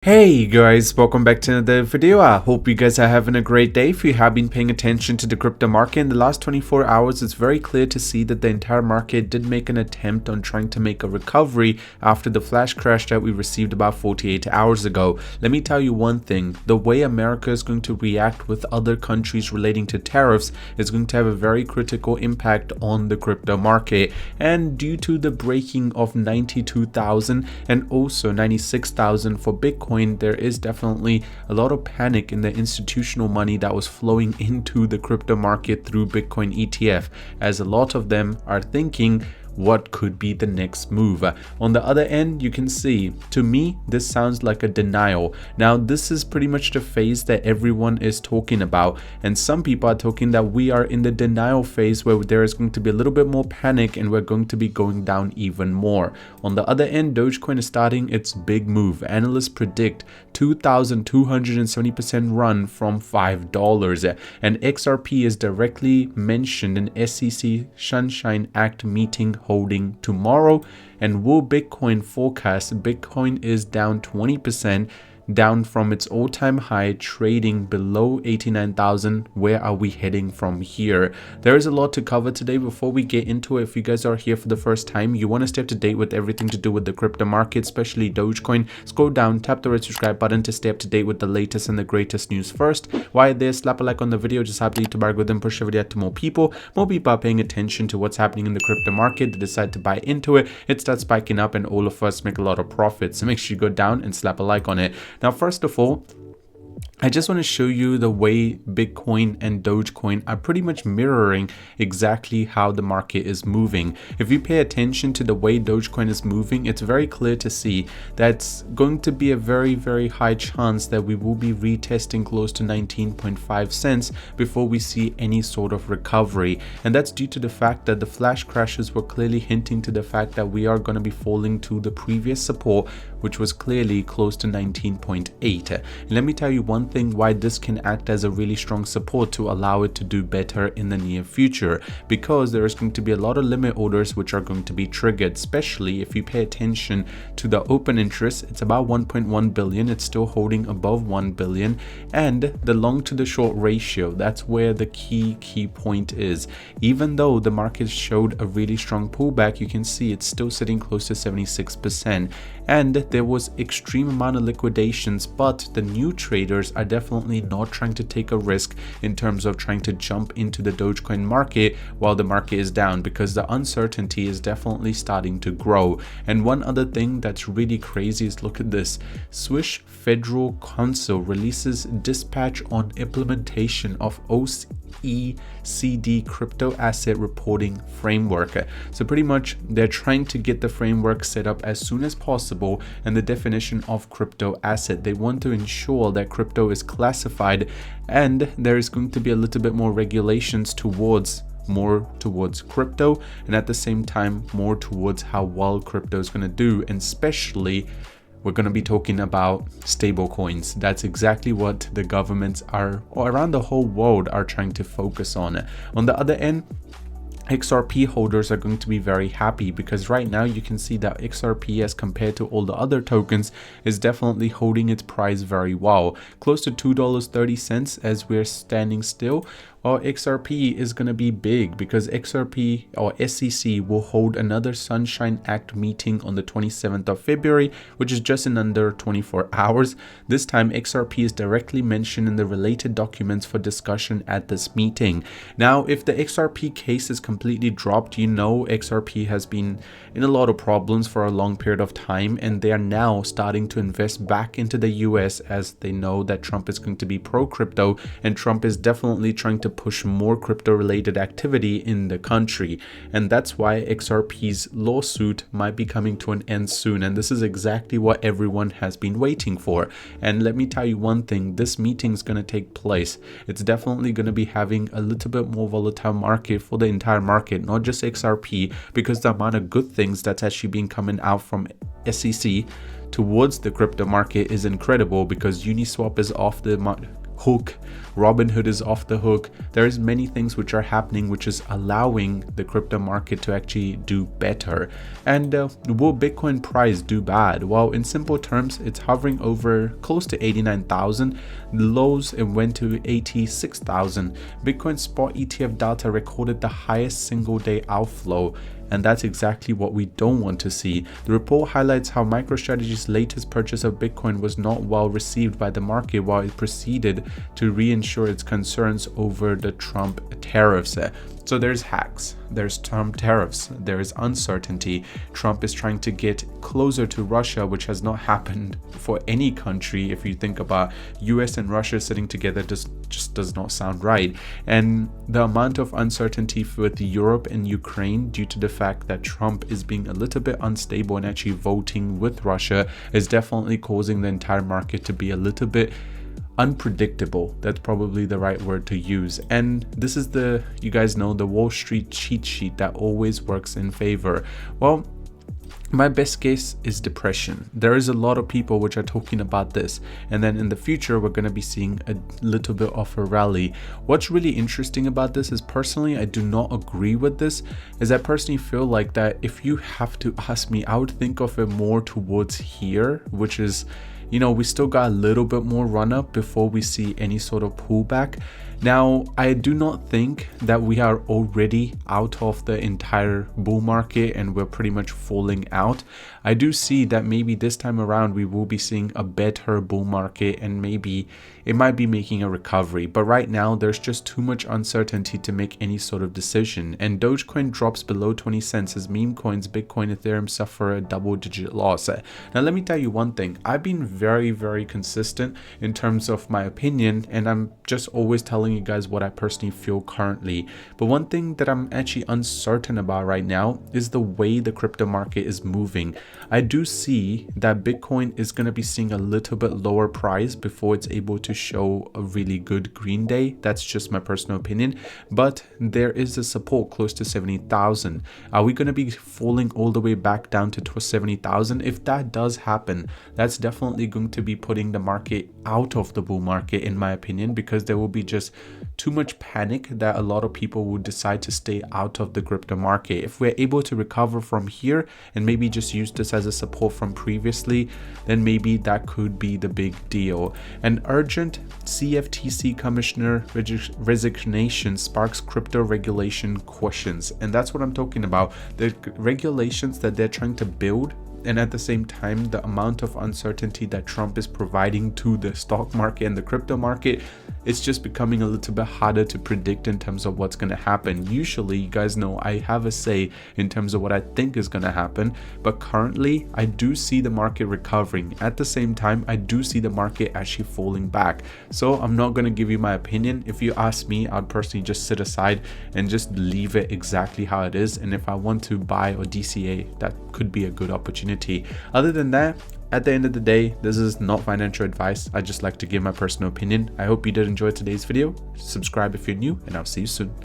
Hey guys, welcome back to another video. I hope you guys are having a great day. If you have been paying attention to the crypto market in the last 24 hours, it's very clear to see that the entire market did make an attempt on trying to make a recovery after the flash crash that we received about 48 hours ago. Let me tell you one thing, the way America is going to react with other countries relating to tariffs is going to have a very critical impact on the crypto market. And due to the breaking of 92,000 and also 96,000 for Bitcoin, there is definitely a lot of panic in the institutional money that was flowing into the crypto market through Bitcoin ETF, as a lot of them are thinking what could be the next move. On the other end, you can see, to me, this sounds like a denial. Now, this is pretty much the phase that everyone is talking about, and some people are talking that we are in the denial phase where there is going to be a little bit more panic and we're going to be going down even more. On the other end, Dogecoin is starting its big move. Analysts predict 2,270% run from $5, and XRP is directly mentioned in SEC Sunshine Act meeting holding tomorrow. And will Bitcoin forecast? Bitcoin is down 20%, down from its all-time high, trading below 89,000. Where are we heading from here? There is a lot to cover today. Before we get into it, if you guys are here for the first time, you want to stay up to date with everything to do with the crypto market, especially Dogecoin, scroll down, tap the red subscribe button to stay up to date with the latest and the greatest news first. While there, slap a like on the video, just help the YouTube algorithm push the video out to more people. More people are paying attention to what's happening in the crypto market. They decide to buy into it, it starts spiking up, and all of us make a lot of profit. So make sure you go down and slap a like on it. Now, first of all, I just want to show you the way Bitcoin and Dogecoin are pretty much mirroring exactly how the market is moving. If you pay attention to the way Dogecoin is moving, it's very clear to see that's going to be a very high chance that we will be retesting close to 19.5 cents before we see any sort of recovery. And that's due to the fact that the flash crashes were clearly hinting to the fact that we are going to be falling to the previous support, which was clearly close to 19.8. And let me tell you one thing why this can act as a really strong support to allow it to do better in the near future, because there is going to be a lot of limit orders which are going to be triggered, especially if you pay attention to the open interest. It's about 1.1 billion. It's still holding above 1 billion, and the long to the short ratio, that's where the key point is. Even though the market showed a really strong pullback, you can see it's still sitting close to 76%, and there was extreme amount of liquidations, but the new traders are definitely not trying to take a risk in terms of trying to jump into the Dogecoin market while the market is down, because the uncertainty is definitely starting to grow. And one other thing that's really crazy is, look at this. Swiss Federal Council releases dispatch on implementation of OECD crypto asset reporting framework. So pretty much they're trying to get the framework set up as soon as possible, and the definition of crypto asset, they want to ensure that crypto is classified, and there is going to be a little bit more regulations more towards crypto, and at the same time more towards how well crypto is going to do. And especially we're going to be talking about stable coins. That's exactly what the governments are, or around the whole world, are trying to focus on. On the other end, XRP holders are going to be very happy, because right now you can see that XRP, as compared to all the other tokens, is definitely holding its price very well, close to $2.30 as we're standing still. Well, XRP is going to be big, because XRP or SEC will hold another Sunshine Act meeting on the 27th of February, which is just in under 24 hours. This time XRP is directly mentioned in the related documents for discussion at this meeting. Now, if the XRP case is completely dropped, you know XRP has been in a lot of problems for a long period of time, and they are now starting to invest back into the US, as they know that Trump is going to be pro-crypto, and Trump is definitely trying to push more crypto related activity in the country. And that's why XRP's lawsuit might be coming to an end soon, and this is exactly what everyone has been waiting for. And let me tell you one thing, this meeting is going to take place. It's definitely going to be having a little bit more volatile market for the entire market, not just XRP, because the amount of good things that's actually been coming out from SEC towards the crypto market is incredible, because Uniswap is off the hook. Robinhood is off the hook. There's many things which are happening which is allowing the crypto market to actually do better. And will Bitcoin price do bad? Well, in simple terms, it's hovering over close to 89,000. The lows, it went to 86,000. Bitcoin spot ETF data recorded the highest single day outflow, and that's exactly what we don't want to see. The report highlights how MicroStrategy's latest purchase of Bitcoin was not well received by the market while it proceeded to reinsure its concerns over the Trump tariffs. So there's hacks, there's Trump tariffs, there is uncertainty. Trump is trying to get closer to Russia, which has not happened for any country. If you think about US and Russia sitting together, just does not sound right. And the amount of uncertainty with Europe and Ukraine due to the fact that Trump is being a little bit unstable and actually voting with Russia is definitely causing the entire market to be a little bit unpredictable. That's probably the right word to use. And this is you guys know, the Wall Street cheat sheet that always works in favor. Well, my best case is depression. There is a lot of people which are talking about this, and then in the future we're going to be seeing a little bit of a rally. What's really interesting about this is, personally, I do not agree with this, is I personally feel like that if you have to ask me, I would think of it more towards here, which is, you know, we still got a little bit more run up before we see any sort of pullback. Now, I do not think that we are already out of the entire bull market and we're pretty much falling out. I do see that maybe this time around we will be seeing a better bull market and maybe it might be making a recovery. But right now, there's just too much uncertainty to make any sort of decision. And Dogecoin drops below 20 cents as meme coins, Bitcoin, Ethereum suffer a double-digit loss. Now, let me tell you one thing. I've been very, very consistent in terms of my opinion, and I'm just always telling you guys what I personally feel currently. But one thing that I'm actually uncertain about right now is the way the crypto market is moving. I do see that Bitcoin is going to be seeing a little bit lower price before it's able to show a really good green day. That's just my personal opinion, but there is a support close to 70,000. Are we going to be falling all the way back down to 70,000? If that does happen, that's definitely going to be putting the market out of the bull market, in my opinion, because there will be just too much panic that a lot of people will decide to stay out of the crypto market. If we're able to recover from here and maybe just use this as a support from previously, then maybe that could be the big deal. An urgent CFTC commissioner resignation sparks crypto regulation questions, and that's what I'm talking about. The regulations that they're trying to build, and at the same time the amount of uncertainty that Trump is providing to the stock market and the crypto market, it's just becoming a little bit harder to predict in terms of what's going to happen. Usually, you guys know I have a say in terms of what I think is going to happen, but currently I do see the market recovering. At the same time, I do see the market actually falling back. So I'm not going to give you my opinion. If you ask me, I'd personally just sit aside and just leave it exactly how it is. And if I want to buy or DCA, that could be a good opportunity. Other than that, at the end of the day, this is not financial advice. I just like to give my personal opinion. I hope you did enjoy today's video. Subscribe if you're new, and I'll see you soon.